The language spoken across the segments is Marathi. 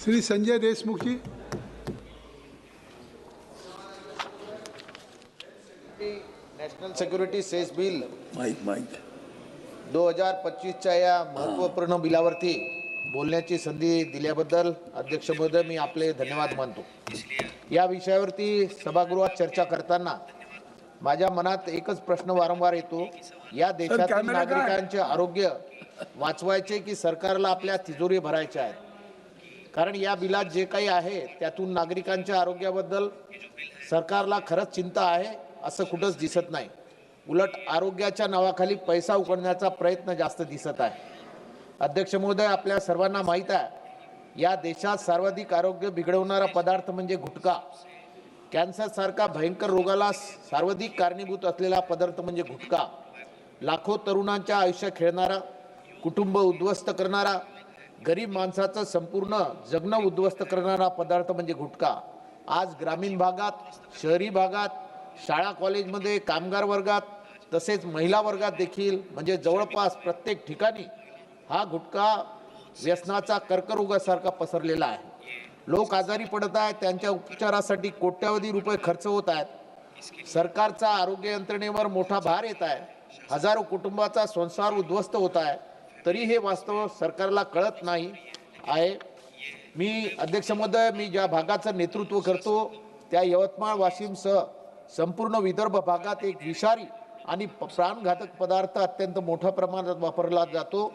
Shri Sanjay Deshmukh ji. National security cess bill माईक 2025च्या या महत्त्वपूर्ण बिलावरती बोलण्याची संधी दिल्याबद्दल अध्यक्ष महोदय मी आपले धन्यवाद मानतो। या विषयावरती सभागृहात चर्चा करताना माझ्या मनात एकच प्रश्न वारंवार येतो, या देशातील नागरिकांचे आरोग्य वाचवायचे की सरकारला आपल्या तिजोरी भरायच्या आहेत? कारण या बिलात जे काही आहे त्यातून नागरिकांच्या आरोग्याबद्दल सरकारला खरंच चिंता आहे असं कुठंच दिसत नाही। उलट आरोग्याच्या नावाखाली पैसा उकळण्याचा प्रयत्न जास्त दिसत आहे। अध्यक्ष महोदय, आपल्या सर्वांना माहीत आहे या देशात सर्वाधिक आरोग्य बिघडवणारा पदार्थ म्हणजे गुटखा। कॅन्सर सारखा भयंकर रोगाला सर्वाधिक कारणीभूत असलेला पदार्थ म्हणजे गुटखा। लाखो तरुणांच्या आयुष्य खेळणारा, कुटुंब उद्ध्वस्त करणारा, गरीब माणसाचं संपूर्ण जगणं उद्ध्वस्त करणारा पदार्थ म्हणजे गुटखा। आज ग्रामीण भागात, शहरी भागात, शाळा कॉलेजमध्ये, कामगार वर्गात तसेच महिला वर्गात देखील म्हणजे जवळपास प्रत्येक ठिकाणी हा गुटखा व्यसनाचा कर्करोगासारखा पसरलेला आहे। लोक आजारी पडत आहेत, त्यांच्या उपचारासाठी कोट्यावधी रुपये खर्च होत आहेत। सरकारचा आरोग्य यंत्रणेवर मोठा भार येत आहे। हजारो कुटुंबाचा संसार उद्ध्वस्त होत आहे, तरी हे वास्तव सरकारला कळत नाही आहे। मी अध्यक्ष महोदय, मी ज्या भागाचं नेतृत्व करतो त्या यवतमाळ, वाशिमसह संपूर्ण विदर्भ भागात एक विषारी आणि प्राणघातक पदार्थ अत्यंत मोठ्या प्रमाणात वापरला जातो,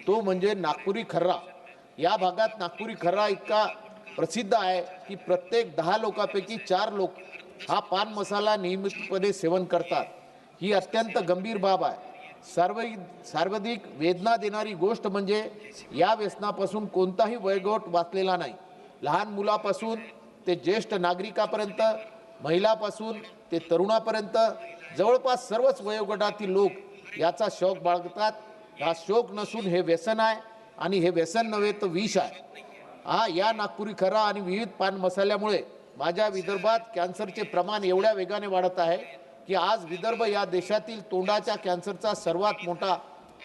तो म्हणजे नागपुरी खर्रा। या भागात नागपुरी खर्रा इतका प्रसिद्ध आहे की प्रत्येक 10 लोकांपैकी 4 लोक हा पान मसाला नियमितपणे सेवन करतात। ही अत्यंत गंभीर बाब आहे। सर्वाधिक वेदना देणारी गोष्ट म्हणजे या व्यसनापासून कोणताही वयोगट वाचलेला नाही। लहान मुलापासून ते ज्येष्ठ नागरिकापर्यंत, महिलापासून ते तरुणापर्यंत जवळपास सर्वच वयोगटातील लोक याचा शौक बाळगतात। हा शौक नसून हे व्यसन आहे आणि हे व्यसन नव्हे तर विष आहे। या नागपुरी खर्रा आणि विविध पान मसाल्यामुळे माझ्या विदर्भात कॅन्सरचे प्रमाण एवढ्या वेगाने वाढत आहे की आज विदर्भ या देशातील तोंडाच्या कॅन्सरचा सर्वात मोठा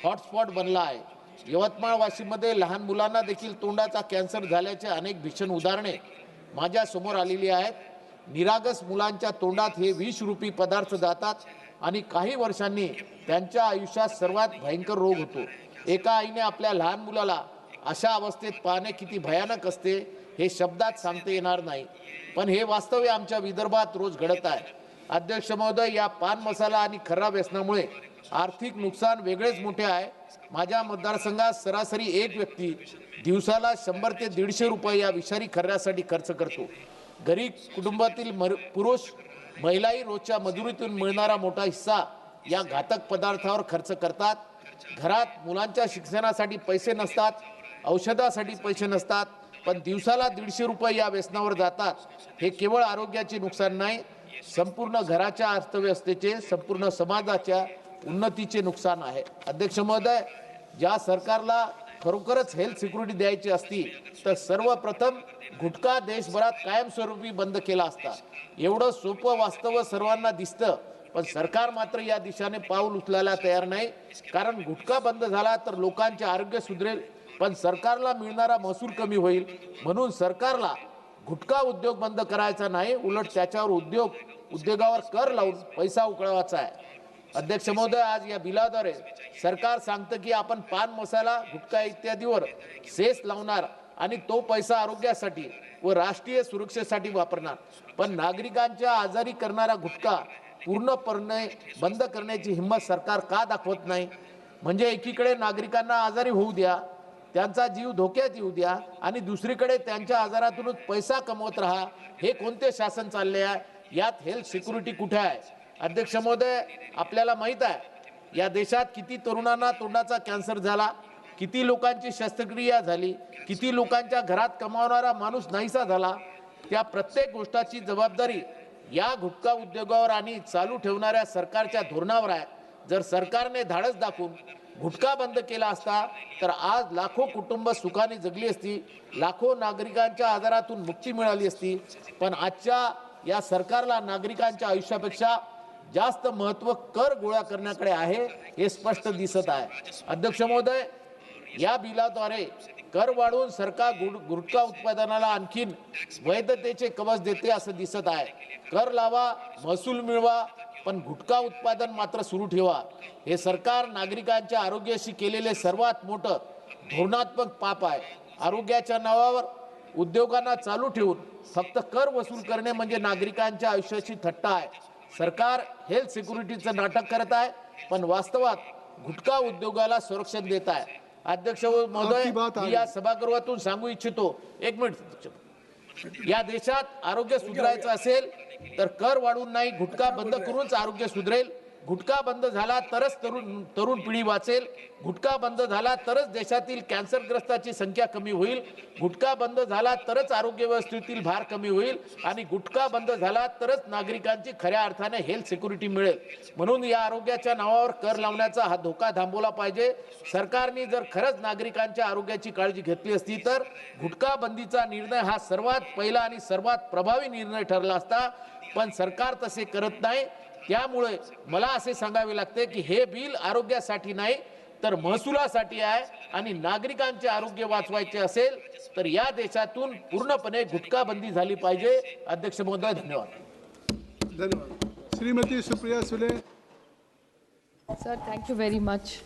हॉटस्पॉट बनला आहे। यवतमाळ, वाशिममध्ये लहान मुलांना देखील तोंडाचा कॅन्सर झाल्याचे अनेक भीषण उदाहरणे माझ्या समोर आलेली आहेत। निरागस मुलांच्या तोंडात हे विषरूपी पदार्थ जातात आणि काही वर्षांनी त्यांच्या आयुष्यात सर्वात भयंकर रोग होतो। एका आईने आपल्या लहान मुलाला अशा अवस्थेत पाहणे किती भयानक असते हे शब्दात सांगता येणार नाही, पण हे वास्तव आमच्या विदर्भात रोज घडत आहे। अध्यक्ष महोदय, या पान मसाला आणि खर्रा व्यसनामुळे आर्थिक नुकसान वेगळेच मोठे आहे। माझ्या मतदारसंघात सरासरी एक व्यक्ती दिवसाला 100 ते 150 रुपये या विषारी खर्ऱ्यासाठी खर्च करतो। गरीब कुटुंबातील पुरुष, महिलाही रोजच्या मजुरीतून मिळणारा मोठा हिस्सा या घातक पदार्थावर खर्च करतात। घरात मुलांच्या शिक्षणासाठी पैसे नसतात, औषधासाठी पैसे नसतात, पण दिवसाला 150 रुपये या व्यसनावर जातात। हे केवळ आरोग्याचे नुकसान नाही, संपूर्ण घराच्या अर्थव्यवस्थेचे, संपूर्ण समाजाच्या उन्नतीचे नुकसान आहे। अध्यक्ष महोदय, ज्या सरकारला खरोखरच हेल्थ सिक्युरिटी द्यायची असती तर सर्वप्रथम गुटखा देशभरात कायमस्वरूपी बंद केला असता। एवढं सोपं वास्तव सर्वांना दिसतं, पण सरकार मात्र या दिशेने पाऊल उचलायला तयार नाही। कारण गुटखा बंद झाला तर लोकांचे आरोग्य सुधरेल, पण सरकारला मिळणारा महसूल कमी होईल। म्हणून सरकारला गुटखा उद्योग बंद करायचा नाही, उलट त्याच्यावर उद्योगावर कर लावून पैसा उकळवायचा आहे। अध्यक्ष महोदय, आज या बिलाद्वारे सरकार सांगतं की आपण पान मसाला, गुटखा इत्यादीवर सेस लावणार आणि तो पैसा आरोग्यासाठी व राष्ट्रीय सुरक्षेसाठी वापरणार, पण नागरिकांच्या आजारी करणारा गुटखा पूर्णपणे बंद करण्याची हिंमत सरकार का दाखवत नाही? म्हणजे एकीकडे नागरिकांना आजारी होऊ द्या, त्यांचा जीव धोक्यात येऊ द्या आणि दुसरीकडे त्यांच्या आजारातूनच पैसा कमवत राहा, हे कोणते शासन चालले आहे? यात हेल्थ सिक्युरिटी कुठे आहे? अध्यक्ष महोदय, आपल्याला माहित आहे या देशात किती तरुणांना तोंडाचा कॅन्सर झाला, किती लोकांची शस्त्रक्रिया झाली, किती लोकांच्या घरात कमावणारा माणूस नाहीसा झाला। त्या प्रत्येक गोष्टीची जबाबदारी या गुटखा उद्योगावर आणि चालू ठेवणाऱ्या सरकारच्या धोरणावर आहे। जर सरकारने धाडस दाखवून गुटखा बंद केला असता तर आज लाखो कुटुंब सुखाने जगली असती, लाखो नागरिकांच्या आजारातून मुक्ती मिळाली असती। पण आजच्या या सरकारला नागरिकांच्या आयुष्यापेक्षा जास्त महत्त्व कर गोळा करण्याकडे आहे, हे स्पष्ट दिसत आहे। अध्यक्ष महोदय, या बिलाद्वारे कर वाढवून सरकार गुटखा उत्पादनाला आणखीन वैधतेचे कवच देते असं दिसत आहे. कर लावा, महसूल मिळवा, पण गुटखा उत्पादन मात्र सुरू ठेवा. हे सरकार नागरिकांच्या आरोग्याशी केलेले सर्वात मोठं धोरणात्मक पाप आहे. आरोग्याच्या नावावर उद्योगांना चालू ठेवून फक्त कर वसूल करणे म्हणजे नागरिकांच्या आयुष्याची थट्टा आहे. सरकार हेल्थ सिक्युरिटीचं नाटक करत आहे, पण वास्तवात गुटखा उद्योगाला संरक्षण देत आहे. अध्यक्ष महोदय, मी या सभागृहातून सांगू इच्छितो, एक मिनिट, या देशात आरोग्य सुधारायचं असेल तर कर वाढवून नाही, गुटखा बंद करूनच आरोग्य सुधरेल. गुटखा बंद झाला तरच तरुण पिढी वाचेल. गुटखा बंद झाला तरच देशातील कॅन्सरग्रस्ताची संख्या कमी होईल. गुटखा बंद झाला तरच आरोग्य व्यवस्थेतील भार कमी होईल आणि गुटखा बंद झाला तरच नागरिकांची खऱ्या अर्थाने हेल्थ सिक्युरिटी मिळेल. म्हणून या आरोग्याच्या नावावर कर लावण्याचा हा धोका थांबवला पाहिजे. सरकारने जर खरंच नागरिकांच्या आरोग्याची काळजी घेतली असती तर गुटखा बंदीचा निर्णय हा सर्वात पहिला आणि सर्वात प्रभावी निर्णय ठरला असता, पण सरकार तसे करत नाही. त्यामुळे मला असे सांगावे लागते की हे बिल आरोग्यासाठी नाही तर महसुलासाठी आहे आणि नागरिकांचे आरोग्य वाचवायचे असेल तर या देशातून पूर्णपणे गुटखा बंदी झाली पाहिजे. अध्यक्ष महोदय, धन्यवाद. धन्यवाद. Shrimati Supriya Sule. Sir, thank you very much.